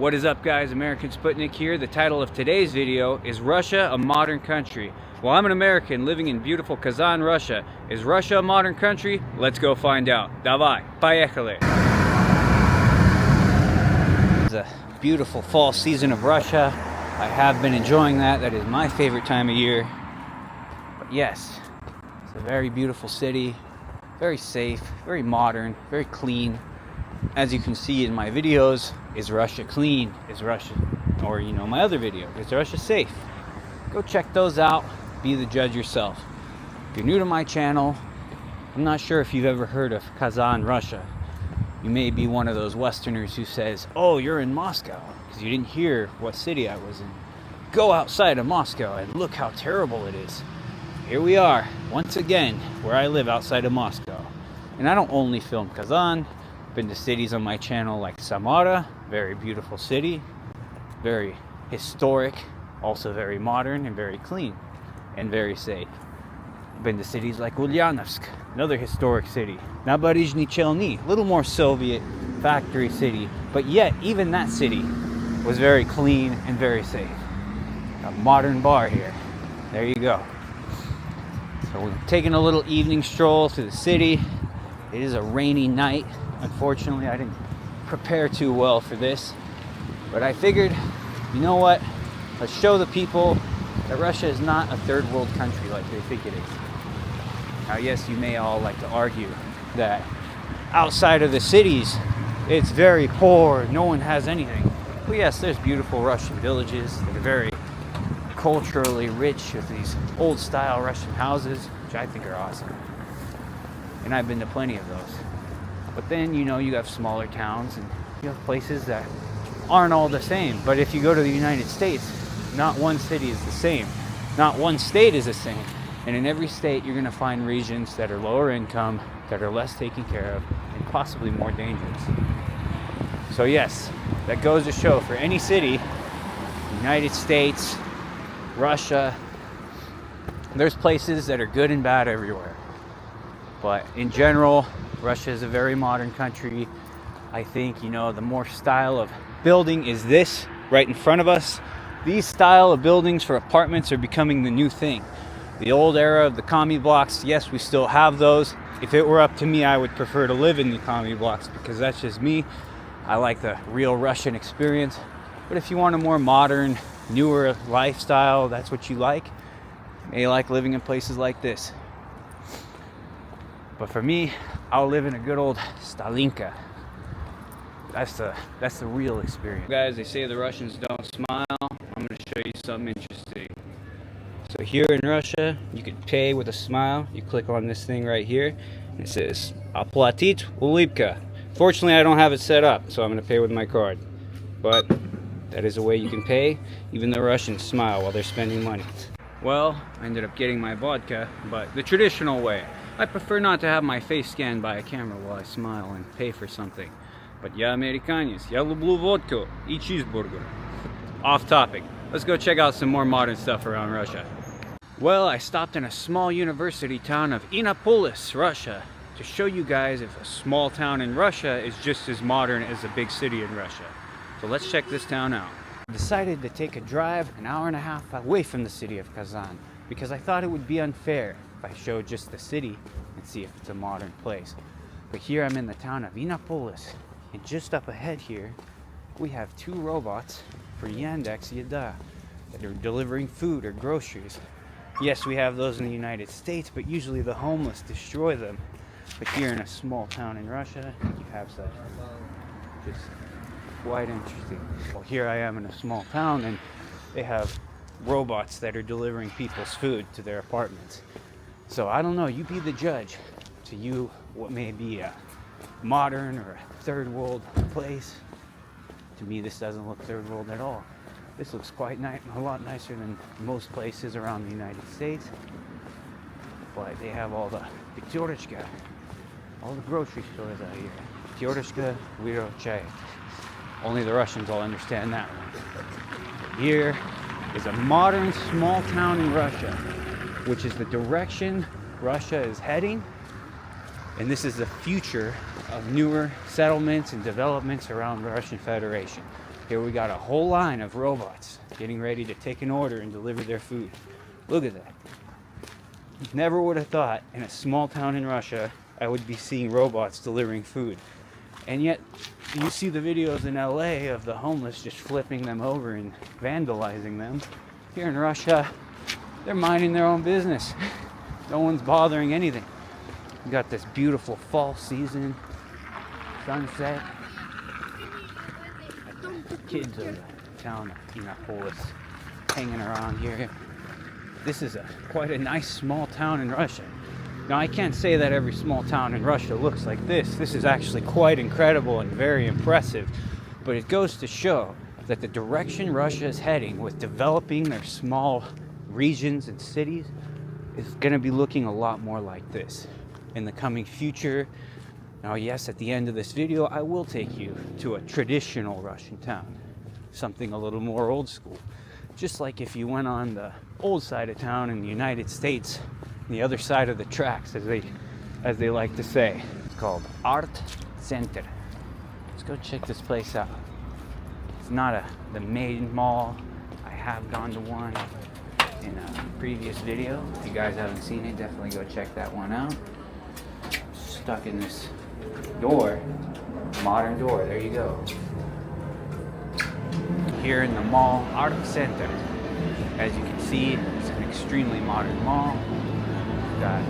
What is up, guys? American Sputnik here. The title of today's video is Russia a Modern Country? Well, I'm an American living in beautiful Kazan, Russia. Is Russia a modern country? Let's go find out. Давай, поехали! It's a beautiful fall season of Russia. I have been enjoying that. That is my favorite time of year. But yes, it's a very beautiful city, very safe, very modern, very clean. As you can see in my videos, is Russia clean? Is Russia, or my other video, is Russia safe? Go check those out, be the judge yourself. If you're new to my channel, I'm not sure if you've ever heard of Kazan, Russia. You may be one of those Westerners who says, oh, you're in Moscow, because you didn't hear what city I was in. Go outside of Moscow and look how terrible it is. Here we are, once again, where I live outside of Moscow. And I don't only film Kazan. Been to cities on my channel like Samara, very beautiful city, very historic, also very modern and very clean and very safe. Been to cities like Ulyanovsk, another historic city. Naberezhny Chelny, a little more Soviet factory city, but yet even that city was very clean and very safe. A modern bar here. There you go. So we're taking a little evening stroll through the city. It is a rainy night. Unfortunately, I didn't prepare too well for this, but I figured, you know what? Let's show the people that Russia is not a third world country like they think it is. Now, yes, you may all like to argue that outside of the cities, it's very poor, no one has anything. Well, yes, there's beautiful Russian villages that are very culturally rich with these old style Russian houses, which I think are awesome. And I've been to plenty of those. But then, you have smaller towns and you have places that aren't all the same. But if you go to the United States, not one city is the same. Not one state is the same. And in every state, you're going to find regions that are lower income, that are less taken care of, and possibly more dangerous. So yes, that goes to show for any city, United States, Russia, there's places that are good and bad everywhere. But in general, Russia is a very modern country. I think, the more style of building is this right in front of us. These style of buildings for apartments are becoming the new thing. The old era of the commie blocks, yes, we still have those. If it were up to me, I would prefer to live in the commie blocks because that's just me. I like the real Russian experience. But if you want a more modern, newer lifestyle, that's what you like. You may like living in places like this. But for me, I'll live in a good old Stalinka. That's the real experience. Guys, they say the Russians don't smile. I'm going to show you something interesting. So here in Russia, you can pay with a smile. You click on this thing right here, and it says "Оплатить улыбка." Fortunately, I don't have it set up, so I'm going to pay with my card. But that is a way you can pay. Even the Russians smile while they're spending money. Well, I ended up getting my vodka, but the traditional way. I prefer not to have my face scanned by a camera while I smile and pay for something. But я американец, я люблю водку и cheeseburger. Off topic. Let's go check out some more modern stuff around Russia. Well, I stopped in a small university town of Innopolis, Russia, to show you guys if a small town in Russia is just as modern as a big city in Russia. So let's check this town out. I decided to take a drive an hour and a half away from the city of Kazan because I thought it would be unfair if I showed just the city and see if it's a modern place. But here I'm in the town of Innopolis, and just up ahead here we have two robots for Yandex Yeda that are delivering food or groceries. Yes, we have those in the United States, but usually the homeless destroy them. But here in a small town in Russia, you have such. Just quite interesting. Well, here I am in a small town and they have robots that are delivering people's food to their apartments. So I don't know, you be the judge. To you, what may be a modern or a third world place. To me, this doesn't look third world at all. This looks quite nice, a lot nicer than most places around the United States. But they have all the Pyaterочka, all the grocery stores out here. Pyaterочka, Vyrochay. Only the Russians will understand that one. Here is a modern small town in Russia, which is the direction Russia is heading. And this is the future of newer settlements and developments around the Russian Federation. Here we got a whole line of robots getting ready to take an order and deliver their food. Look at that. Never would have thought in a small town in Russia I would be seeing robots delivering food. And yet, you see the videos in LA of the homeless just flipping them over and vandalizing them. Here in Russia, they're minding their own business. No one's bothering anything. We got this beautiful fall season, sunset. The kids of the town of Innopolis hanging around here. This is quite a nice small town in Russia. Now, I can't say that every small town in Russia looks like this. This is actually quite incredible and very impressive. But it goes to show that the direction Russia is heading with developing their small regions and cities is going to be looking a lot more like this in the coming future. Now, yes, at the end of this video, I will take you to a traditional Russian town, something a little more old school. Just like if you went on the old side of town in the United States, the other side of the tracks, as they like to say. It's called Art Center. Let's go check this place out. It's not the main mall. I have gone to one in a previous video. If you guys haven't seen it, definitely go check that one out. Stuck in this door, modern door. There you go. Here in the mall, Art Center. As you can see, it's an extremely modern mall. Got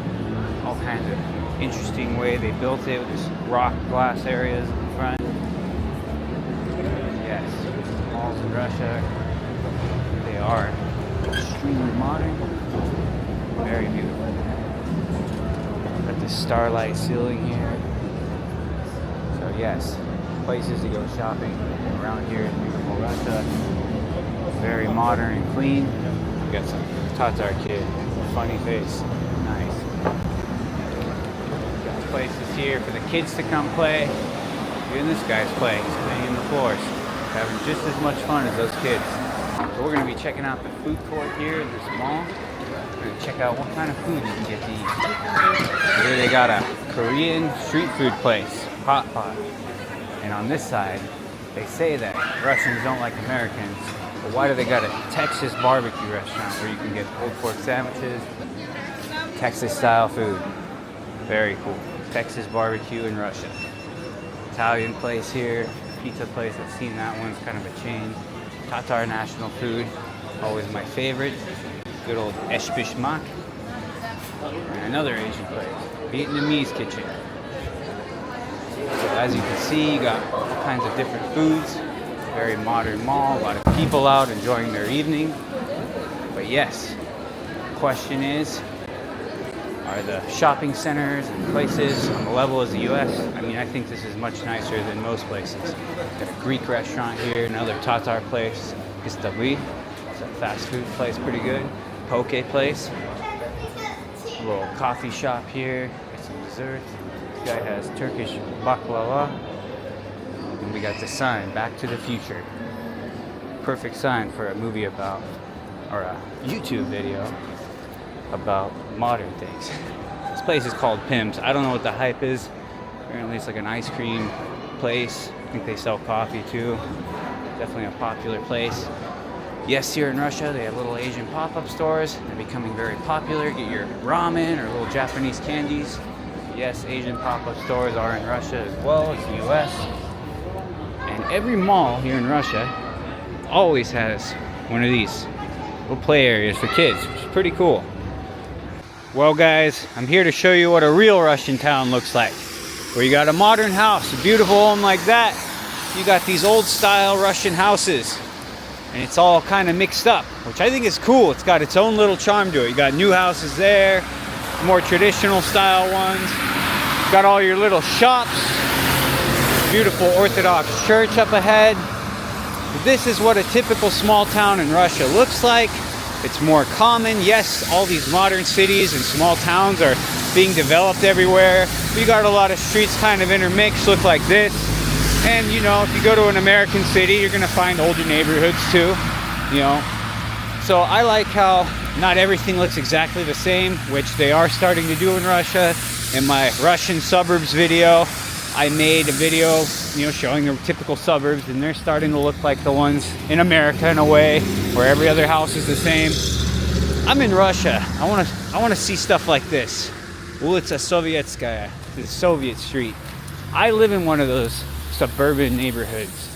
all kinds of interesting way they built it with this rock glass areas in the front. Yes, malls in Russia, they are extremely modern, very beautiful. Got this starlight ceiling here. So yes, places to go shopping around here in beautiful Russia. Very modern and clean. We got some Tatar kid, funny face. Nice. Got places here for the kids to come play. Even this guy's playing. He's playing in the floors. Having just as much fun as those kids. So we're going to be checking out the food court here in this mall. We're going to check out what kind of food you can get to eat. Here they got a Korean street food place, hot pot. And on this side, they say that Russians don't like Americans. But why do they got a Texas barbecue restaurant where you can get pulled pork sandwiches, Texas style food? Very cool. Texas barbecue in Russia. Italian place here, pizza place. I've seen that one. It's kind of a chain. Tatar national food, always my favorite. Good old eshpishmak. And another Asian place, Vietnamese kitchen. So as you can see, you got all kinds of different foods. Very modern mall, a lot of people out enjoying their evening. But yes, the question is, are the shopping centers and places on the level as the US? I mean, I think this is much nicer than most places. Got a Greek restaurant here, another Tatar place, Istanbul. It's a fast food place, pretty good. Poke place. A little coffee shop here, got some dessert. This guy has Turkish baklava. And we got the sign, Back to the Future. Perfect sign for a movie about, or a YouTube video about modern things. This place is called Pim's. I don't know what the hype is. Apparently it's like an ice cream place. I think they sell coffee too. Definitely a popular place. Yes, here in Russia they have little Asian pop-up stores. They're becoming very popular. Get your ramen or little Japanese candies. Yes, Asian pop-up stores are in Russia as well as the US. And every mall here in Russia always has one of these little play areas for kids, which is pretty cool. Well guys, I'm here to show you what a real Russian town looks like. Where you got a modern house, a beautiful home like that. You got these old style Russian houses. And it's all kind of mixed up, which I think is cool. It's got its own little charm to it. You got new houses there, more traditional style ones. You got all your little shops. Beautiful Orthodox church up ahead. This is what a typical small town in Russia looks like. It's more common. Yes, all these modern cities and small towns are being developed everywhere. We got a lot of streets kind of intermixed, look like this. And you know, if you go to an American city, you're gonna find older neighborhoods too, you know. So I like how not everything looks exactly the same, which they are starting to do in Russia. In my Russian suburbs video, I made a video, you know, showing the typical suburbs, and they're starting to look like the ones in America in a way, where every other house is the same. I'm in Russia. I want to see stuff like this. Улица Sovietskaya, the Soviet Street. I live in one of those suburban neighborhoods.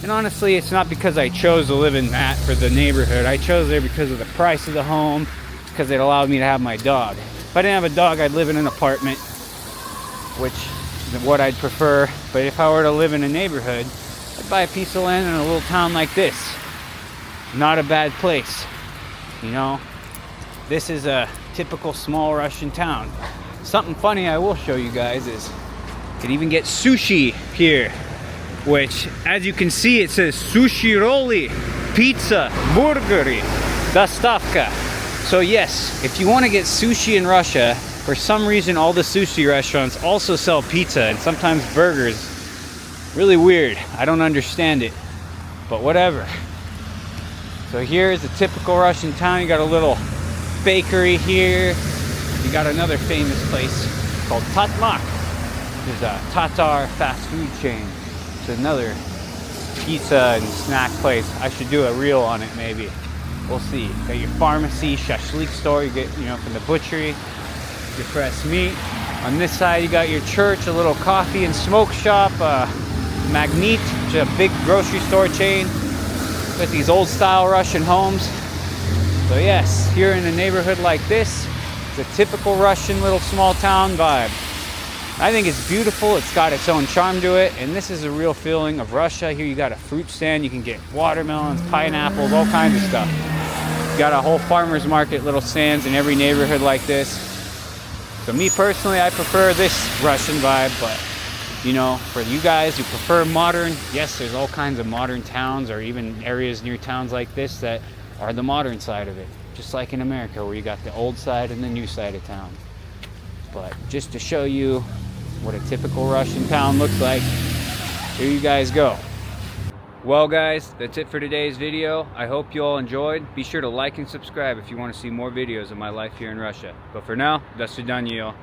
And honestly, it's not because I chose to live in that for the neighborhood. I chose there because of the price of the home, because it allowed me to have my dog. If I didn't have a dog, I'd live in an apartment, which is what I'd prefer. But if I were to live in a neighborhood, I'd buy a piece of land in a little town like this. Not a bad place, you know? This is a typical small Russian town. Something funny I will show you guys is you can even get sushi here, which, as you can see, it says sushi rolli, pizza, burgeri, dostavka. So yes, if you want to get sushi in Russia, for some reason all the sushi restaurants also sell pizza and sometimes burgers. Really weird. I don't understand it, but whatever. So here's a typical Russian town. You got a little bakery here. You got another famous place called Tatmak. There's a Tatar fast food chain. It's another pizza and snack place. I should do a reel on it maybe. We'll see. Got your pharmacy, shashlik store, you get, you know, from the butchery, your fresh meat. On this side you got your church, a little coffee and smoke shop, Magnit, which is a big grocery store chain with these old style Russian homes. So yes, here in a neighborhood like this, it's a typical Russian little small town vibe. I think it's beautiful. It's got its own charm to it, and this is a real feeling of Russia. Here you got a fruit stand. You can get watermelons, pineapples, all kinds of stuff. You got a whole farmer's market, little stands in every neighborhood like this. So me personally, I prefer this Russian vibe, but you know, for you guys who prefer modern, yes, there's all kinds of modern towns or even areas near towns like this that are the modern side of it. Just like in America, where you got the old side and the new side of town. But just to show you what a typical Russian town looks like, here you guys go. Well guys, that's it for today's video. I hope you all enjoyed. Be sure to like and subscribe if you want to see more videos of my life here in Russia. But for now, до свидания.